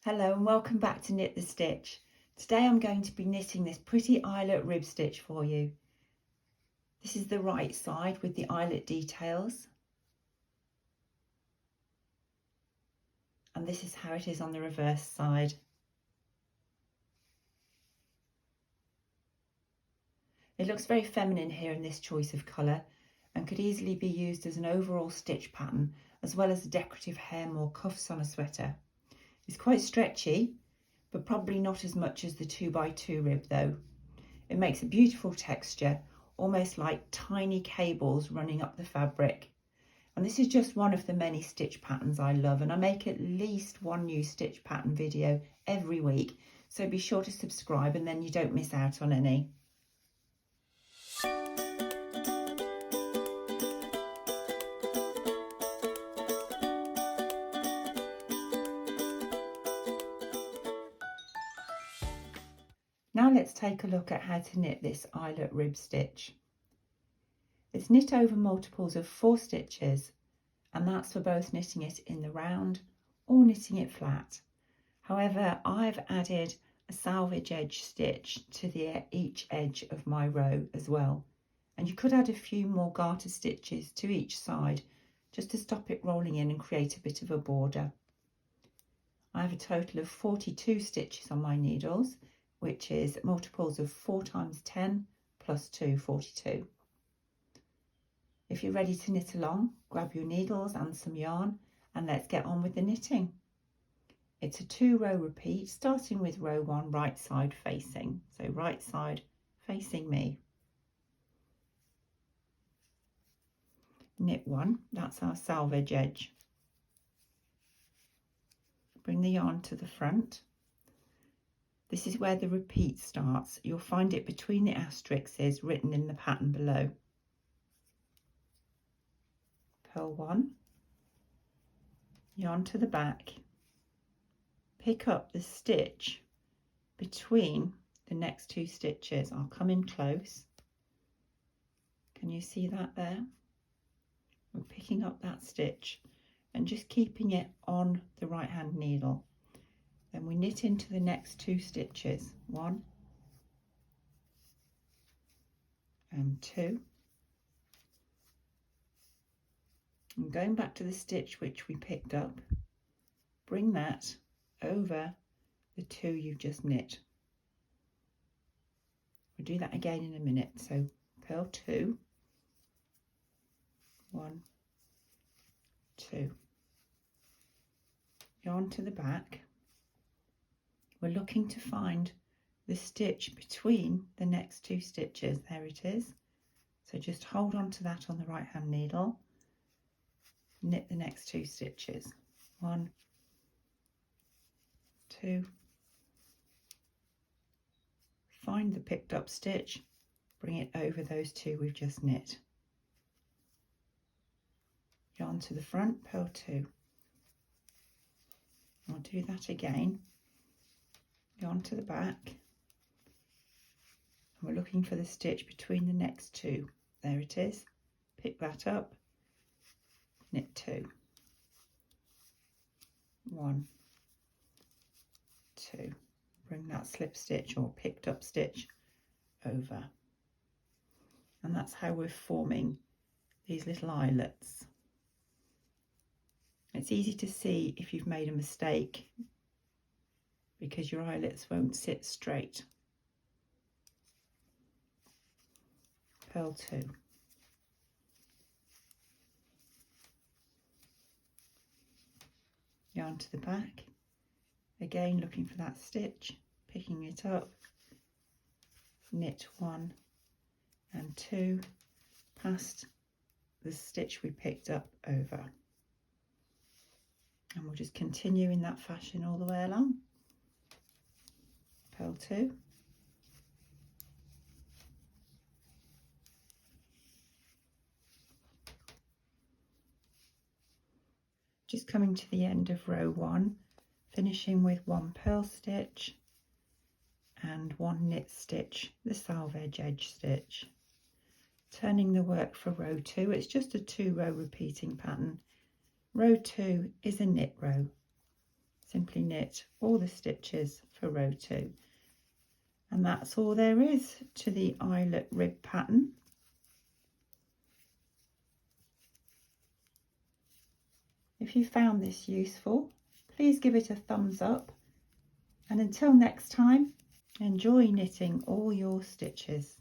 Hello and welcome back to Knit the Stitch. Today I'm going to be knitting this pretty eyelet rib stitch for you. This is the right side with the eyelet details. And this is how it is on the reverse side. It looks very feminine here in this choice of colour and could easily be used as an overall stitch pattern as well as a decorative hem or cuffs on a sweater. It's quite stretchy, but probably not as much as the 2x2 rib though. It makes a beautiful texture, almost like tiny cables running up the fabric. And this is just one of the many stitch patterns I love, and I make at least one new stitch pattern video every week, so be sure to subscribe and then you don't miss out on any. Now let's take a look at how to knit this eyelet rib stitch. It's knit over multiples of 4 stitches, and that's for both knitting it in the round or knitting it flat. However, I've added a salvage edge stitch to each edge of my row as well, and you could add a few more garter stitches to each side just to stop it rolling in and create a bit of a border. I have a total of 42 stitches on my needles, which is multiples of 4 times 10 plus 2, 42. If you're ready to knit along, grab your needles and some yarn and let's get on with the knitting. It's a 2-row repeat, starting with row 1 right side facing. So right side facing me. Knit 1, that's our salvage edge. Bring the yarn to the front. This is where the repeat starts. You'll find it between the asterisks written in the pattern below. Purl 1, yarn to the back, pick up the stitch between the next 2 stitches. I'll come in close. Can you see that there? We're picking up that stitch and just keeping it on the right hand needle. Then we knit into the next 2 stitches, 1 and 2. And going back to the stitch which we picked up, bring that over the 2 you've just knit. We'll do that again in a minute. So purl 2, 1, 2. Yarn to the back. We're looking to find the stitch between the next 2 stitches. There it is. So just hold on to that on the right hand needle. Knit the next 2 stitches. 1, 2. Find the picked up stitch, bring it over those 2 we've just knit. Yarn to the front, purl 2. I'll do that again. Yarn to the back, and we're looking for the stitch between the next 2. There it is. Pick that up, knit 2. 1, 2. Bring that slip stitch or picked up stitch over. And that's how we're forming these little eyelets. It's easy to see if you've made a mistake because your eyelets won't sit straight. Purl 2. Yarn to the back. Again looking for that stitch, picking it up, knit 1 and 2 past the stitch we picked up over. And we'll just continue in that fashion all the way along. Purl 2. Just coming to the end of row 1, finishing with 1 purl stitch and 1 knit stitch, the salvage edge stitch. Turning the work for row 2, it's just a 2-row repeating pattern. Row 2 is a knit row. simply knit all the stitches for row 2. And that's all there is to the eyelet rib pattern. If you found this useful, please give it a thumbs up, and until next time, enjoy knitting all your stitches.